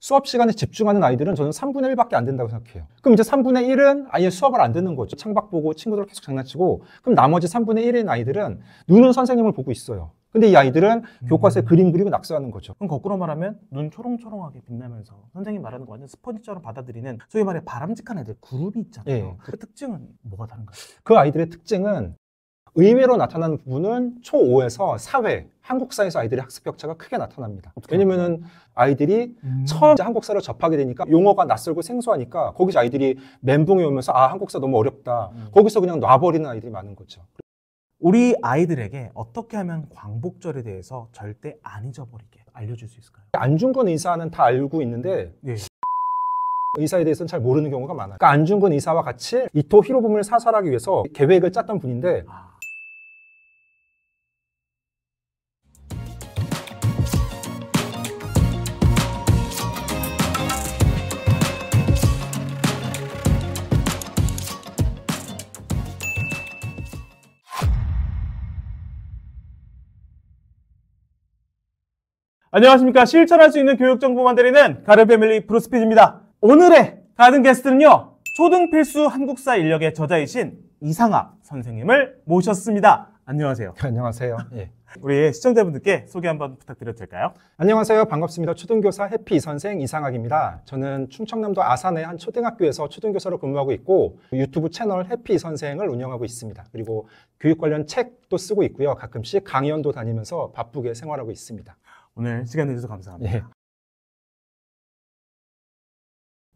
수업 시간에 집중하는 아이들은 저는 3분의 1밖에 안 된다고 생각해요. 그럼 이제 3분의 1은 아예 수업을 안 듣는 거죠. 창밖 보고 친구들 계속 장난치고, 그럼 나머지 3분의 1인 아이들은 눈은 선생님을 보고 있어요. 근데 이 아이들은 교과서에 그림 그리고 낙서하는 거죠. 그럼 거꾸로 말하면 눈 초롱초롱하게 빛나면서 선생님 말하는 거 완전 스펀지처럼 받아들이는 소위 말해 바람직한 애들 그룹이 있잖아요. 예. 그 특징은 뭐가 다른가요? 그 아이들의 특징은 의외로 나타나는 부분은 초5에서 사회, 한국사에서 아이들의 학습 격차가 크게 나타납니다. 왜냐면은 아이들이 처음 한국사를 접하게 되니까 용어가 낯설고 생소하니까 거기서 아이들이 멘붕이 오면서 아, 한국사 너무 어렵다. 거기서 그냥 놔버리는 아이들이 많은 거죠. 우리 아이들에게 어떻게 하면 광복절에 대해서 절대 안 잊어버리게 알려줄 수 있을까요? 안중근 의사는 다 알고 있는데 예. 의사에 대해서는 잘 모르는 경우가 많아요. 그러니까 안중근 의사와 같이 이토 히로부미를 사살하기 위해서 계획을 짰던 분인데 안녕하십니까. 실천할 수 있는 교육 정보만 드리는 가르패밀리 브루스피즈입니다. 오늘의 가든 게스트는요, 초등 필수 한국사 인력의 저자이신 이상학 선생님을 모셨습니다. 안녕하세요. 안녕하세요. 예. 우리 시청자분들께 소개 한번 부탁드려도 될까요? 안녕하세요. 반갑습니다. 초등교사 해피 선생 이상학입니다. 저는 충청남도 아산의 한 초등학교에서 초등교사로 근무하고 있고 유튜브 채널 해피 선생을 운영하고 있습니다. 그리고 교육 관련 책도 쓰고 있고요. 가끔씩 강연도 다니면서 바쁘게 생활하고 있습니다. 오늘 시간 내주셔서 감사합니다. 예.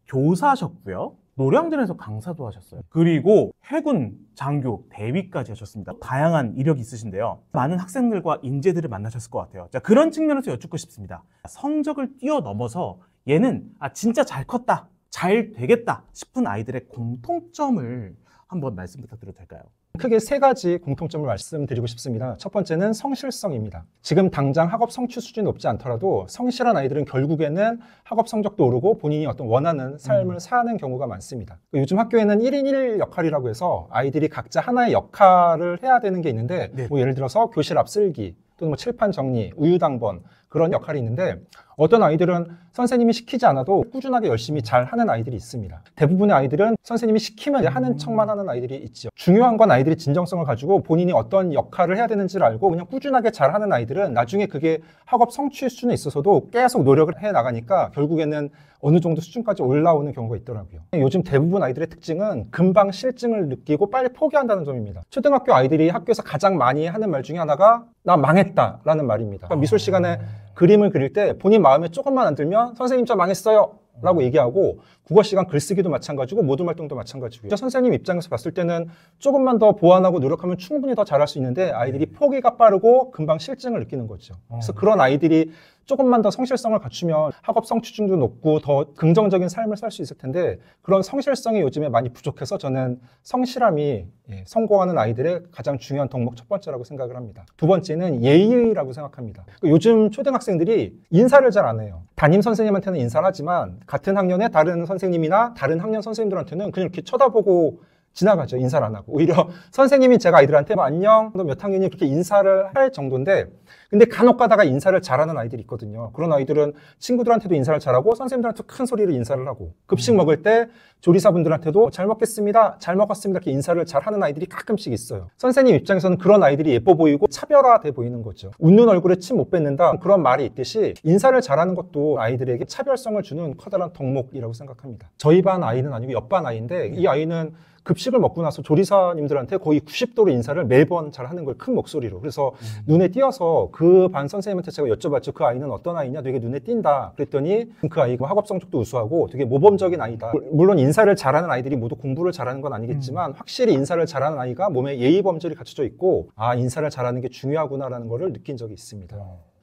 교사셨고요. 노량진에서 강사도 하셨어요. 그리고 해군 장교 대위까지 하셨습니다. 다양한 이력이 있으신데요. 많은 학생들과 인재들을 만나셨을 것 같아요. 자, 그런 측면에서 여쭙고 싶습니다. 성적을 뛰어넘어서 얘는 진짜 잘 컸다, 잘 되겠다 싶은 아이들의 공통점을 한번 말씀 부탁드려도 될까요? 크게 세 가지 공통점을 말씀드리고 싶습니다. 첫 번째는 성실성입니다. 지금 당장 학업 성취 수준이 높지 않더라도 성실한 아이들은 결국에는 학업 성적도 오르고 본인이 어떤 원하는 삶을 사는 경우가 많습니다. 요즘 학교에는 1인 1 역할이라고 해서 아이들이 각자 하나의 역할을 해야 되는 게 있는데 뭐 예를 들어서 교실 앞쓸기 또는 뭐 칠판 정리, 우유당번 그런 역할이 있는데 어떤 아이들은 선생님이 시키지 않아도 꾸준하게 열심히 잘 하는 아이들이 있습니다. 대부분의 아이들은 선생님이 시키면 하는 척만 하는 아이들이 있죠. 중요한 건 아이들이 진정성을 가지고 본인이 어떤 역할을 해야 되는지를 알고 그냥 꾸준하게 잘하는 아이들은 나중에 그게 학업 성취 수준에 있어서도 계속 노력을 해 나가니까 결국에는 어느 정도 수준까지 올라오는 경우가 있더라고요. 요즘 대부분 아이들의 특징은 금방 실증을 느끼고 빨리 포기한다는 점입니다. 초등학교 아이들이 학교에서 가장 많이 하는 말 중에 하나가 나 망했다 라는 말입니다. 그러니까 미술 시간에 그림을 그릴 때 본인 마음에 조금만 안 들면 선생님 저 망했어요 라고 얘기하고 국어 시간 글쓰기도 마찬가지고 모든 활동도 마찬가지고요. 선생님 입장에서 봤을 때는 조금만 더 보완하고 노력하면 충분히 더 잘할 수 있는데 아이들이 포기가 빠르고 금방 실증을 느끼는 거죠. 그래서 그런 아이들이 조금만 더 성실성을 갖추면 학업 성취율도 높고 더 긍정적인 삶을 살 수 있을 텐데 그런 성실성이 요즘에 많이 부족해서 저는 성실함이 성공하는 아이들의 가장 중요한 덕목 첫 번째라고 생각을 합니다. 두 번째는 예의라고 생각합니다. 요즘 초등학생들이 인사를 잘 안 해요. 담임 선생님한테는 인사를 하지만 같은 학년의 다른 선생님이나 다른 학년 선생님들한테는 그냥 이렇게 쳐다보고 지나가죠. 인사를 안 하고. 오히려 선생님이 제가 아이들한테 뭐 안녕, 너 몇 학년이 그렇게 인사를 할 정도인데 근데 간혹 가다가 인사를 잘하는 아이들이 있거든요. 그런 아이들은 친구들한테도 인사를 잘하고 선생님들한테 큰 소리로 인사를 하고 급식 먹을 때 조리사분들한테도 잘 먹겠습니다, 잘 먹었습니다 이렇게 인사를 잘하는 아이들이 가끔씩 있어요. 선생님 입장에서는 그런 아이들이 예뻐 보이고 차별화돼 보이는 거죠. 웃는 얼굴에 침 못 뱉는다 그런 말이 있듯이 인사를 잘하는 것도 아이들에게 차별성을 주는 커다란 덕목이라고 생각합니다. 저희 반 아이는 아니고 옆 반 아이인데 이 아이는 급식을 먹고 나서 조리사님들한테 거의 90도로 인사를 매번 잘 하는 걸 큰 목소리로. 그래서 눈에 띄어서 그 반 선생님한테 제가 여쭤봤죠. 그 아이는 어떤 아이냐? 되게 눈에 띈다. 그랬더니 그 아이가 학업 성적도 우수하고 되게 모범적인 아이다. 물론 인사를 잘하는 아이들이 모두 공부를 잘하는 건 아니겠지만 확실히 인사를 잘하는 아이가 몸에 예의 범절이 갖춰져 있고 아, 인사를 잘하는 게 중요하구나라는 거를 느낀 적이 있습니다.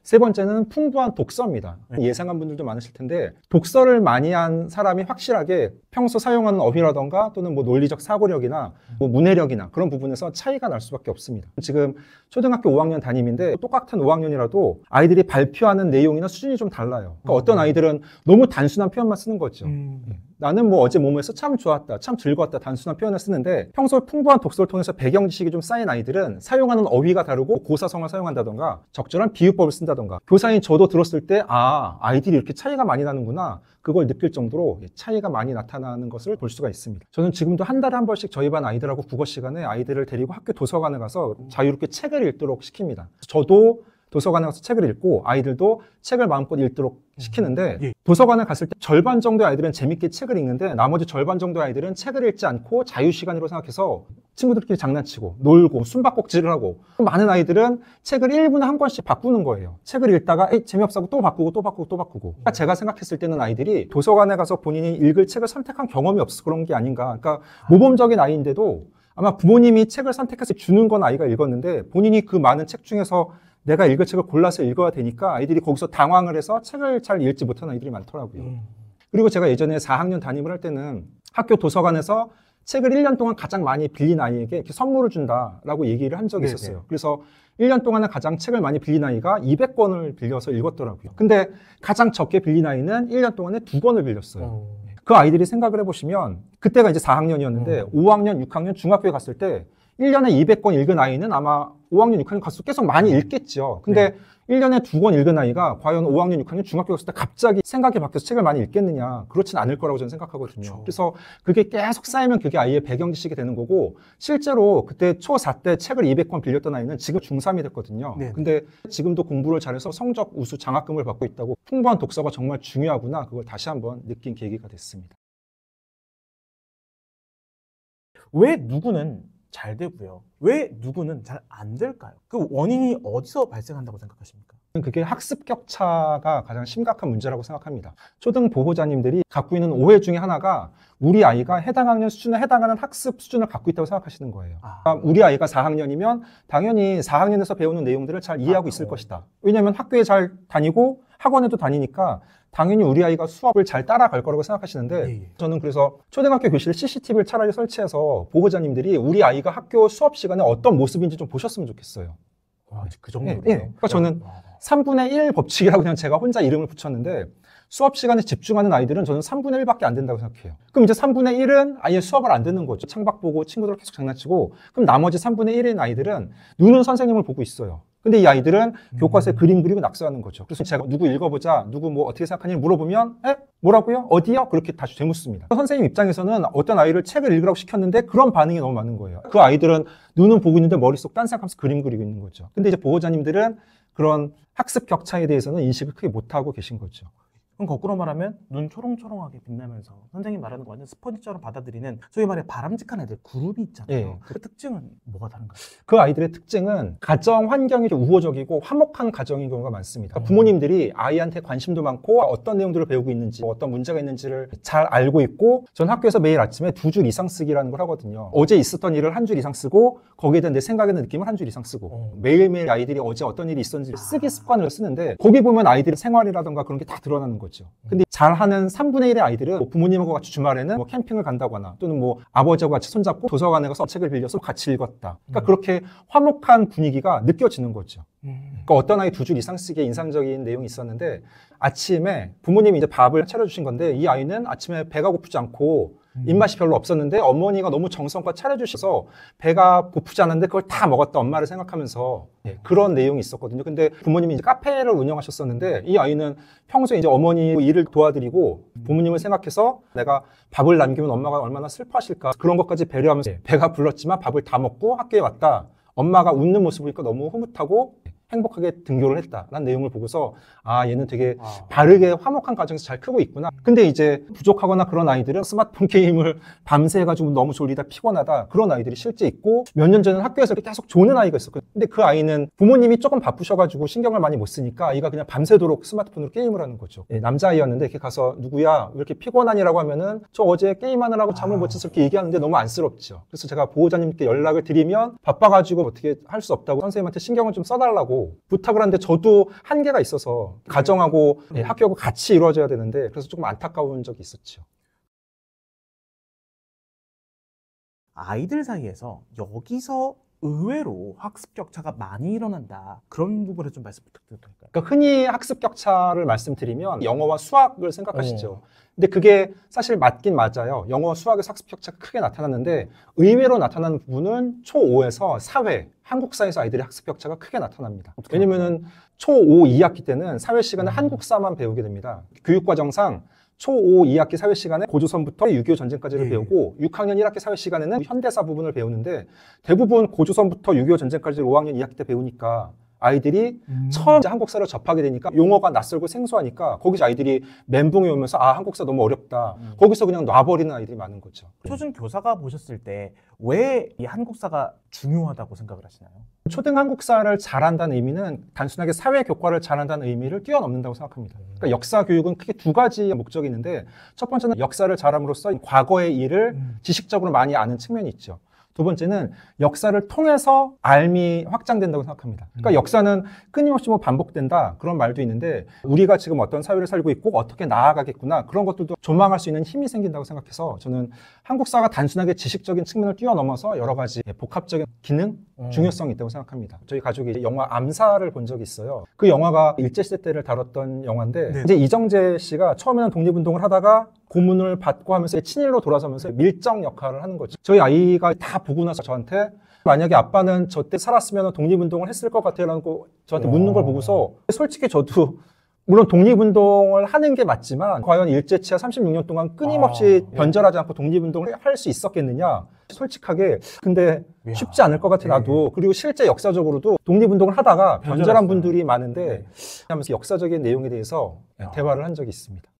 세 번째는 풍부한 독서입니다. 예상한 분들도 많으실 텐데 독서를 많이 한 사람이 확실하게 평소 사용하는 어휘라던가 또는 뭐 논리적 사고력이나 뭐 문해력이나 그런 부분에서 차이가 날 수밖에 없습니다. 지금 초등학교 5학년 담임인데 똑같은 5학년이라도 아이들이 발표하는 내용이나 수준이 좀 달라요. 그러니까 어떤 아이들은 너무 단순한 표현만 쓰는 거죠. 나는 뭐 어제 뭐뭐해서 참 좋았다, 참 즐거웠다 단순한 표현을 쓰는데 평소 풍부한 독서를 통해서 배경 지식이 좀 쌓인 아이들은 사용하는 어휘가 다르고 고사성을 사용한다던가 적절한 비유법을 쓴다던가 교사인 저도 들었을 때 아이들이 이렇게 차이가 많이 나는구나 그걸 느낄 정도로 차이가 많이 나타나는 것을 볼 수가 있습니다. 저는 지금도 한 달에 한 번씩 저희 반 아이들하고 국어 시간에 아이들을 데리고 학교 도서관에 가서 자유롭게 책을 읽도록 시킵니다. 저도 도서관에 가서 책을 읽고 아이들도 책을 마음껏 읽도록 시키는데 예. 도서관에 갔을 때 절반 정도의 아이들은 재밌게 책을 읽는데 나머지 절반 정도의 아이들은 책을 읽지 않고 자유시간으로 생각해서 친구들끼리 장난치고 놀고 숨바꼭질을 하고 많은 아이들은 책을 1분에 한 권씩 바꾸는 거예요. 책을 읽다가 재미없다고 또 바꾸고 또 바꾸고 또 바꾸고 그러니까 제가 생각했을 때는 아이들이 도서관에 가서 본인이 읽을 책을 선택한 경험이 없어서 그런 게 아닌가. 그러니까 모범적인 아이인데도 아마 부모님이 책을 선택해서 주는 건 아이가 읽었는데 본인이 그 많은 책 중에서 내가 읽을 책을 골라서 읽어야 되니까 아이들이 거기서 당황을 해서 책을 잘 읽지 못하는 아이들이 많더라고요. 그리고 제가 예전에 4학년 담임을 할 때는 학교 도서관에서 책을 1년 동안 가장 많이 빌린 아이에게 이렇게 선물을 준다라고 얘기를 한 적이 있었어요. 그래서 1년 동안에 가장 책을 많이 빌린 아이가 200권을 빌려서 읽었더라고요. 근데 가장 적게 빌린 아이는 1년 동안에 2권을 빌렸어요. 그 아이들이 생각을 해보시면 그때가 이제 4학년이었는데 5학년, 6학년 중학교에 갔을 때 1년에 200권 읽은 아이는 아마 5학년, 6학년 갈수록 계속 많이 읽겠죠. 근데 1년에 2권 읽은 아이가 과연 5학년, 6학년 중학교 갔을 때 갑자기 생각이 바뀌어서 책을 많이 읽겠느냐. 그렇진 않을 거라고 저는 생각하거든요. 그렇죠. 그래서 그게 계속 쌓이면 그게 아이의 배경 지식이 되는 거고 실제로 그때 초4 때 책을 200권 빌렸던 아이는 지금 중3이 됐거든요. 네. 근데 지금도 공부를 잘해서 성적 우수 장학금을 받고 있다고 풍부한 독서가 정말 중요하구나. 그걸 다시 한번 느낀 계기가 됐습니다. 왜 누구는 잘 되고요? 왜 누구는 잘 안 될까요? 그 원인이 어디서 발생한다고 생각하십니까? 그게 학습 격차가 가장 심각한 문제라고 생각합니다. 초등 보호자님들이 갖고 있는 오해 중에 하나가 우리 아이가 해당 학년 수준에 해당하는 학습 수준을 갖고 있다고 생각하시는 거예요. 그러니까 우리 아이가 4학년이면 당연히 4학년에서 배우는 내용들을 잘 이해하고 있을 것이다. 왜냐하면 학교에 잘 다니고 학원에도 다니니까 당연히 우리 아이가 수업을 잘 따라갈 거라고 생각하시는데 저는 그래서 초등학교 교실에 CCTV를 차라리 설치해서 보호자님들이 우리 아이가 학교 수업 시간에 어떤 모습인지 좀 보셨으면 좋겠어요. 그 정도로. 그러니까 저는 3분의 1 법칙이라고 그냥 제가 혼자 이름을 붙였는데 수업 시간에 집중하는 아이들은 저는 3분의 1밖에 안 된다고 생각해요. 그럼 이제 3분의 1은 아예 수업을 안 듣는 거죠. 창밖 보고 친구들 계속 장난치고 그럼 나머지 3분의 1인 아이들은 눈은 선생님을 보고 있어요. 근데 이 아이들은 교과서에 그림 그리고 낙서하는 거죠. 그래서 제가 누구 읽어보자, 누구 뭐 어떻게 생각하냐고 물어보면 뭐라고요? 어디요? 그렇게 다시 되묻습니다. 선생님 입장에서는 어떤 아이를 책을 읽으라고 시켰는데 그런 반응이 너무 많은 거예요. 그 아이들은 눈은 보고 있는데 머릿속 딴 생각하면서 그림 그리고 있는 거죠. 근데 이제 보호자님들은 그런 학습 격차에 대해서는 인식을 크게 못하고 계신 거죠. 그럼 거꾸로 말하면 눈 초롱초롱하게 빛나면서 선생님 말하는 거 완전 스펀지처럼 받아들이는 소위 말해 바람직한 애들 그룹이 있잖아요. 그 특징은 뭐가 다른가요? 그 아이들의 특징은 가정 환경이 좀 우호적이고 화목한 가정인 경우가 많습니다. 그러니까 부모님들이 아이한테 관심도 많고 어떤 내용들을 배우고 있는지 어떤 문제가 있는지를 잘 알고 있고 전 학교에서 매일 아침에 2줄 이상 쓰기라는 걸 하거든요. 어제 있었던 일을 한 줄 이상 쓰고 거기에 대한 내 생각에 대한 느낌을 한 줄 이상 쓰고 매일매일 아이들이 어제 어떤 일이 있었는지 쓰기 습관을 쓰는데 거기 보면 아이들의 생활이라던가 그런 게 다 드러나는 거죠. 근데 잘하는 3분의 1의 아이들은 뭐 부모님하고 같이 주말에는 뭐 캠핑을 간다거나 또는 뭐 아버지하고 같이 손잡고 도서관에 가서 책을 빌려서 같이 읽었다. 그러니까 그렇게 화목한 분위기가 느껴지는 거죠. 그러니까 어떤 아이 2줄 이상 쓰기에 인상적인 내용이 있었는데 아침에 부모님이 이제 밥을 차려주신 건데 이 아이는 아침에 배가 고프지 않고 입맛이 별로 없었는데 어머니가 너무 정성껏 차려주셔서 배가 고프지 않았는데 그걸 다 먹었다 엄마를 생각하면서 그런 내용이 있었거든요. 근데 부모님이 이제 카페를 운영하셨었는데 이 아이는 평소에 이제 어머니 일을 도와드리고 부모님을 생각해서 내가 밥을 남기면 엄마가 얼마나 슬퍼하실까 그런 것까지 배려하면서 배가 불렀지만 밥을 다 먹고 학교에 왔다. 엄마가 웃는 모습을 보니까 너무 흐뭇하고 행복하게 등교를 했다라는 내용을 보고서 아 얘는 되게 바르게 화목한 가정에서 잘 크고 있구나. 근데 이제 부족하거나 그런 아이들은 스마트폰 게임을 밤새 해가지고 너무 졸리다 피곤하다 그런 아이들이 실제 있고 몇 년 전에는 학교에서 계속 조는 아이가 있었거든요. 근데 그 아이는 부모님이 조금 바쁘셔가지고 신경을 많이 못 쓰니까 아이가 그냥 밤새도록 스마트폰으로 게임을 하는 거죠. 남자아이였는데 이렇게 가서 누구야 왜 이렇게 피곤하니라고 하면은 저 어제 게임하느라고 잠을 못 자서 이렇게 얘기하는데 너무 안쓰럽죠. 그래서 제가 보호자님께 연락을 드리면 바빠가지고 어떻게 할 수 없다고 선생님한테 신경을 좀 써달라고 부탁을 하는데 저도 한계가 있어서 가정하고 학교하고 같이 이루어져야 되는데 그래서 조금 안타까운 적이 있었죠. 아이들 사이에서 여기서 의외로 학습 격차가 많이 일어난다. 그런 부분에 좀 말씀 부탁드려도 될까요? 그러니까 흔히 학습 격차를 말씀드리면 영어와 수학을 생각하시죠. 근데 그게 사실 맞긴 맞아요. 영어, 수학에서 학습 격차가 크게 나타났는데 의외로 나타나는 부분은 초5에서 사회, 한국사에서 아이들의 학습 격차가 크게 나타납니다. 왜냐면은 초5, 2학기 때는 사회 시간에 한국사만 배우게 됩니다. 교육과정상 초5, 2학기 사회 시간에 고조선부터 6.25 전쟁까지를 배우고 6학년 1학기 사회 시간에는 현대사 부분을 배우는데 대부분 고조선부터 6.25 전쟁까지를 5학년 2학기 때 배우니까 아이들이 처음 이제 한국사를 접하게 되니까 용어가 낯설고 생소하니까 거기서 아이들이 멘붕이 오면서 아 한국사 너무 어렵다. 거기서 그냥 놔버리는 아이들이 많은 거죠. 초중 교사가 보셨을 때 왜 이 한국사가 중요하다고 생각을 하시나요? 초등 한국사를 잘한다는 의미는 단순하게 사회 교과를 잘한다는 의미를 뛰어넘는다고 생각합니다. 그러니까 역사 교육은 크게 두 가지 목적이 있는데 첫 번째는 역사를 잘함으로써 과거의 일을 지식적으로 많이 아는 측면이 있죠. 두 번째는 역사를 통해서 알미 확장된다고 생각합니다. 그러니까 역사는 끊임없이 뭐 반복된다 그런 말도 있는데 우리가 지금 어떤 사회를 살고 있고 어떻게 나아가겠구나 그런 것들도 조망할 수 있는 힘이 생긴다고 생각해서 저는 한국사가 단순하게 지식적인 측면을 뛰어넘어서 여러 가지 복합적인 기능, 중요성이 있다고 생각합니다. 저희 가족이 영화 암사를 본 적이 있어요. 그 영화가 일제시대 때를 다뤘던 영화인데 이제 이정재 씨가 처음에는 독립운동을 하다가 고문을 받고 하면서 친일로 돌아서면서 밀정 역할을 하는 거죠. 저희 아이가 다 보고 나서 저한테 만약에 아빠는 저 때 살았으면 독립운동을 했을 것 같아요 라고 저한테 묻는 걸 보고서 솔직히 저도 물론 독립운동을 하는 게 맞지만 과연 일제치하 36년 동안 끊임없이 변절하지 않고 독립운동을 할 수 있었겠느냐 솔직하게 근데 쉽지 않을 것 같아 나도. 그리고 실제 역사적으로도 독립운동을 하다가 변절한 분들이 많은데 하면서 역사적인 내용에 대해서 대화를 한 적이 있습니다.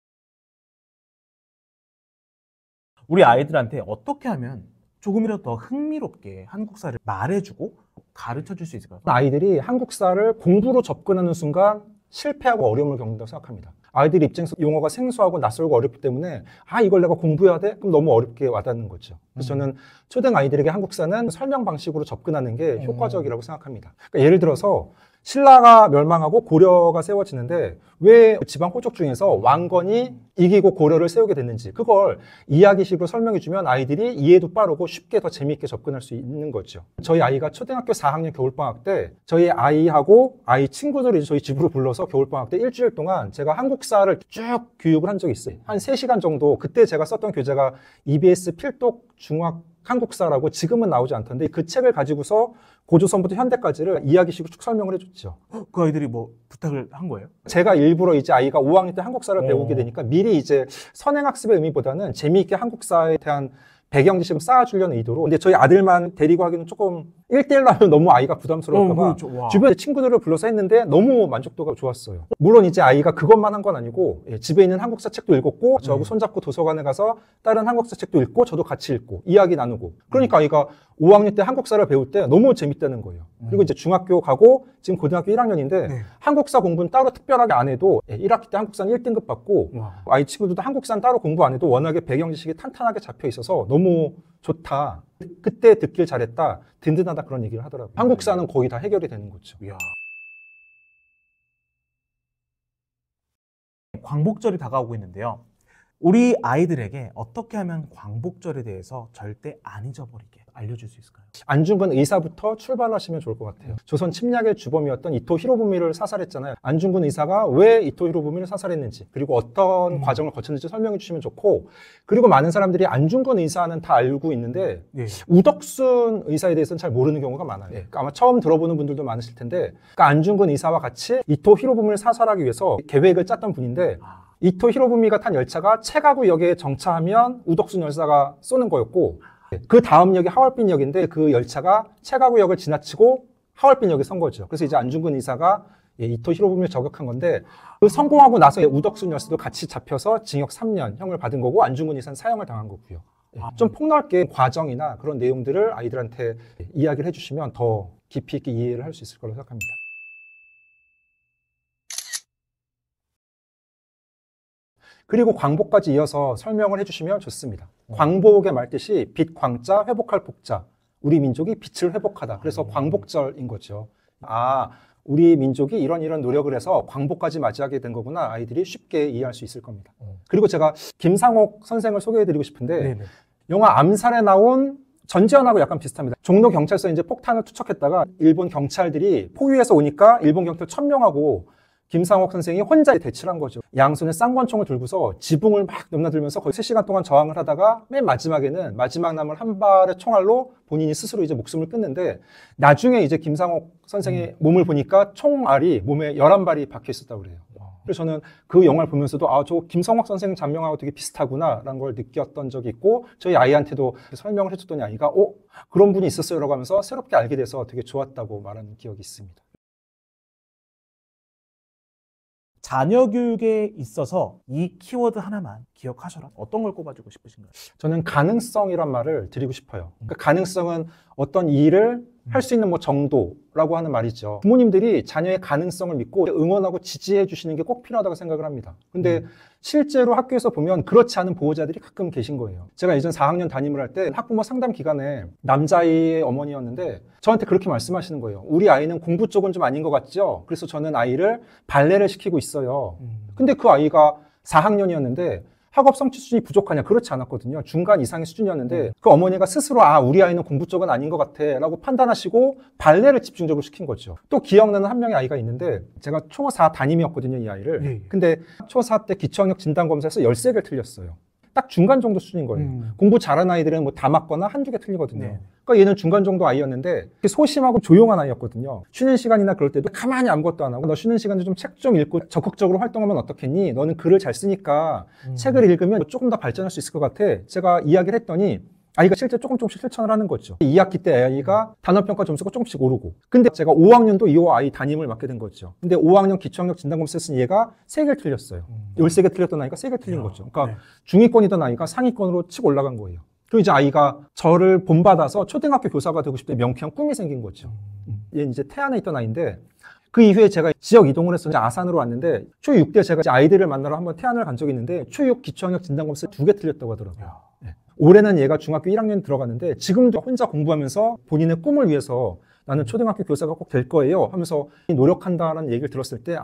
우리 아이들한테 어떻게 하면 조금이라도 더 흥미롭게 한국사를 말해주고 가르쳐줄 수 있을까요? 아이들이 한국사를 공부로 접근하는 순간 실패하고 어려움을 겪는다고 생각합니다. 아이들 입장에서 용어가 생소하고 낯설고 어렵기 때문에 아 이걸 내가 공부해야 돼? 그럼 너무 어렵게 와닿는 거죠. 그래서 저는 초등 아이들에게 한국사는 설명 방식으로 접근하는 게 효과적이라고 생각합니다. 그러니까 예를 들어서 신라가 멸망하고 고려가 세워지는데 왜 지방 호족 중에서 왕건이 이기고 고려를 세우게 됐는지 그걸 이야기식으로 설명해주면 아이들이 이해도 빠르고 쉽게 더 재미있게 접근할 수 있는 거죠. 저희 아이가 초등학교 4학년 겨울방학 때 저희 아이하고 아이 친구들을 저희 집으로 불러서 겨울방학 때 일주일 동안 제가 한국사를 쭉 교육을 한 적이 있어요. 한 3시간 정도. 그때 제가 썼던 교재가 EBS 필독 중학 한국사라고 지금은 나오지 않던데 그 책을 가지고서 고조선부터 현대까지를 이야기식으로 쭉 설명을 해줬죠. 그 아이들이 뭐 부탁을 한 거예요? 제가 일부러 이제 아이가 5학년 때 한국사를 배우게 되니까 미리 이제 선행학습의 의미보다는 재미있게 한국사에 대한 배경 지식을 쌓아주려는 의도로. 근데 저희 아들만 데리고 하기는 조금 1대1로 하면 너무 아이가 부담스러울까봐 주변에 친구들을 불러서 했는데 너무 만족도가 좋았어요. 물론 이제 아이가 그것만 한 건 아니고 집에 있는 한국사 책도 읽었고 저하고 손잡고 도서관에 가서 다른 한국사 책도 읽고 저도 같이 읽고 이야기 나누고 그러니까 아이가 5학년 때 한국사를 배울 때 너무 재밌다는 거예요. 그리고 이제 중학교 가고 지금 고등학교 1학년인데 한국사 공부는 따로 특별하게 안 해도 1학기 때 한국사는 1등급 받고 아이 친구들도 한국사는 따로 공부 안 해도 워낙에 배경 지식이 탄탄하게 잡혀 있어서 너무 좋다. 그때 듣길 잘했다. 든든하다 그런 얘기를 하더라고요. 한국사는 거의 다 해결이 되는 거죠. 이야. 광복절이 다가오고 있는데요. 우리 아이들에게 어떻게 하면 광복절에 대해서 절대 안 잊어버리게 알려줄 수 있을까요? 안중근 의사부터 출발하시면 좋을 것 같아요. 조선 침략의 주범이었던 이토 히로부미를 사살했잖아요. 안중근 의사가 왜 이토 히로부미를 사살했는지 그리고 어떤 과정을 거쳤는지 설명해 주시면 좋고 그리고 많은 사람들이 안중근 의사는 다 알고 있는데 우덕순 의사에 대해서는 잘 모르는 경우가 많아요. 그러니까 아마 처음 들어보는 분들도 많으실 텐데 그러니까 안중근 의사와 같이 이토 히로부미를 사살하기 위해서 계획을 짰던 분인데 이토 히로부미가 탄 열차가 체가구역에 정차하면 우덕순 열사가 쏘는 거였고 그 다음 역이 하얼빈역인데 그 열차가 체가구역을 지나치고 하얼빈역에 선 거죠. 그래서 이제 안중근 의사가 이토 히로부미를 저격한 건데 그 성공하고 나서 우덕순 열사도 같이 잡혀서 징역 3년 형을 받은 거고 안중근 의사는 사형을 당한 거고요. 좀 폭넓게 과정이나 그런 내용들을 아이들한테 이야기를 해주시면 더 깊이 있게 이해를 할 수 있을 거라고 생각합니다. 그리고 광복까지 이어서 설명을 해주시면 좋습니다. 광복의 말뜻이 빛 광자 회복할 복자. 우리 민족이 빛을 회복하다. 그래서 광복절인 거죠. 아, 우리 민족이 이런 노력을 해서 광복까지 맞이하게 된 거구나. 아이들이 쉽게 이해할 수 있을 겁니다. 그리고 제가 김상옥 선생을 소개해드리고 싶은데 영화 암살에 나온 전지현하고 약간 비슷합니다. 종로 경찰서에 이제 폭탄을 투척했다가 일본 경찰들이 포위해서 오니까 일본 경찰 1000명하고 김상옥 선생이 혼자 대치를 한 거죠. 양손에 쌍권총을 들고서 지붕을 막 넘나들면서 거의 3시간 동안 저항을 하다가 맨 마지막에는 마지막 남은 한 발의 총알로 본인이 스스로 이제 목숨을 끊는데, 나중에 이제 김상옥 선생의 몸을 보니까 총알이 몸에 11발이 박혀 있었다고 그래요. 그래서 저는 그 영화를 보면서도 저 김성학 선생 장면하고 되게 비슷하구나라는 걸 느꼈던 적이 있고, 저희 아이한테도 설명을 해줬더니 아이가 그런 분이 있었어요 라고 하면서 새롭게 알게 돼서 되게 좋았다고 말하는 기억이 있습니다. 자녀 교육에 있어서 이 키워드 하나만 기억하셔라. 어떤 걸 꼽아주고 싶으신가요? 저는 가능성이란 말을 드리고 싶어요. 그러니까 가능성은 어떤 일을 할 수 있는 정도라고 하는 말이죠. 부모님들이 자녀의 가능성을 믿고 응원하고 지지해 주시는 게 꼭 필요하다고 생각을 합니다. 근데 실제로 학교에서 보면 그렇지 않은 보호자들이 가끔 계신 거예요. 제가 예전 4학년 담임을 할 때 학부모 상담 기간에 남자아이의 어머니였는데 저한테 그렇게 말씀하시는 거예요. 우리 아이는 공부 쪽은 좀 아닌 것 같죠? 그래서 저는 아이를 발레를 시키고 있어요. 근데 그 아이가 4학년이었는데 학업 성취 수준이 부족하냐? 그렇지 않았거든요. 중간 이상의 수준이었는데 그 어머니가 스스로 우리 아이는 공부 쪽은 아닌 것 같아 라고 판단하시고 발레를 집중적으로 시킨 거죠. 또 기억나는 한 명의 아이가 있는데, 제가 초4 담임이었거든요, 이 아이를. 예. 근데 초4 때 기초학력 진단검사에서 13개를 틀렸어요. 딱 중간 정도 수준인 거예요. 공부 잘하는 아이들은 다 맞거나 한두 개 틀리거든요. 네. 그러니까 얘는 중간 정도 아이였는데 소심하고 조용한 아이였거든요. 쉬는 시간이나 그럴 때도 가만히 아무것도 안 하고, 너 쉬는 시간에 좀 책 좀 읽고 적극적으로 활동하면 어떻겠니? 너는 글을 잘 쓰니까 책을 읽으면 조금 더 발전할 수 있을 것 같아. 제가 이야기를 했더니 아이가 실제 조금씩 실천을 하는 거죠. 2학기 때 아이가 단어평가 점수가 조금씩 오르고, 근데 제가 5학년도 이 아이 담임을 맡게 된 거죠. 근데 5학년 기초학력 진단검사에 쓴 얘가 3개를 틀렸어요. 13개 틀렸던 아이가 3개 틀린 거죠. 그러니까 중위권이던 아이가 상위권으로 치고 올라간 거예요. 그리고 이제 아이가 저를 본받아서 초등학교 교사가 되고 싶대 명쾌한 꿈이 생긴 거죠. 얘는 이제 태안에 있던 아이인데, 그 이후에 제가 지역 이동을 해서 이제 아산으로 왔는데, 초6 때 제가 이제 아이들을 만나러 한번 태안을 간 적이 있는데 초6 기초학력 진단검사 2개 틀렸다고 하더라고요. 네. 올해는 얘가 중학교 1학년 들어갔는데 지금도 혼자 공부하면서 본인의 꿈을 위해서 나는 초등학교 교사가 꼭 될 거예요 하면서 노력한다는 얘기를 들었을 때,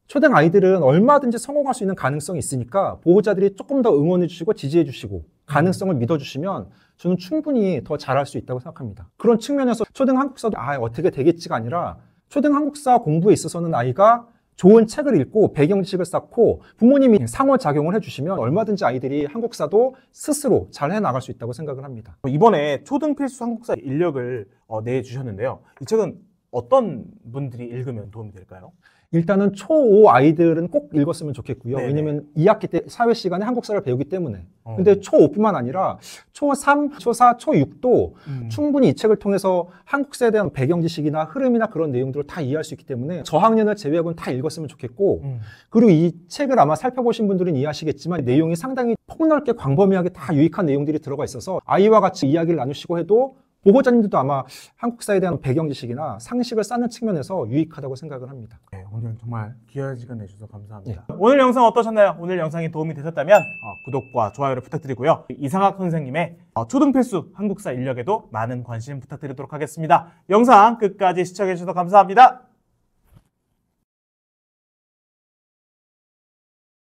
초등 아이들은 얼마든지 성공할 수 있는 가능성이 있으니까 보호자들이 조금 더 응원해 주시고 지지해 주시고 가능성을 믿어 주시면 저는 충분히 더 잘할 수 있다고 생각합니다. 그런 측면에서 초등 한국사도 어떻게 되겠지가 아니라, 초등 한국사 공부에 있어서는 아이가 좋은 책을 읽고 배경 지식을 쌓고 부모님이 상호작용을 해주시면 얼마든지 아이들이 한국사도 스스로 잘 해나갈 수 있다고 생각을 합니다. 이번에 초등 필수 한국사 인력을 내주셨는데요. 이 책은 어떤 분들이 읽으면 도움이 될까요? 일단은 초5 아이들은 꼭 읽었으면 좋겠고요. 네네. 왜냐면 2학기 때 사회 시간에 한국사를 배우기 때문에. 근데 초5뿐만 아니라 초3, 초4, 초6도 충분히 이 책을 통해서 한국사에 대한 배경 지식이나 흐름이나 그런 내용들을 다 이해할 수 있기 때문에 저학년을 제외하고는 다 읽었으면 좋겠고, 그리고 이 책을 아마 살펴보신 분들은 이해하시겠지만 내용이 상당히 폭넓게 광범위하게 다 유익한 내용들이 들어가 있어서 아이와 같이 이야기를 나누시고 해도 보호자님들도 아마 한국사에 대한 배경 지식이나 상식을 쌓는 측면에서 유익하다고 생각을 합니다. 네, 오늘 정말 귀한 시간 내주셔서 감사합니다. 네. 오늘 영상 어떠셨나요? 오늘 영상이 도움이 되셨다면 구독과 좋아요를 부탁드리고요. 이상학 선생님의 초등 필수 한국사 인력에도 많은 관심 부탁드리도록 하겠습니다. 영상 끝까지 시청해 주셔서 감사합니다.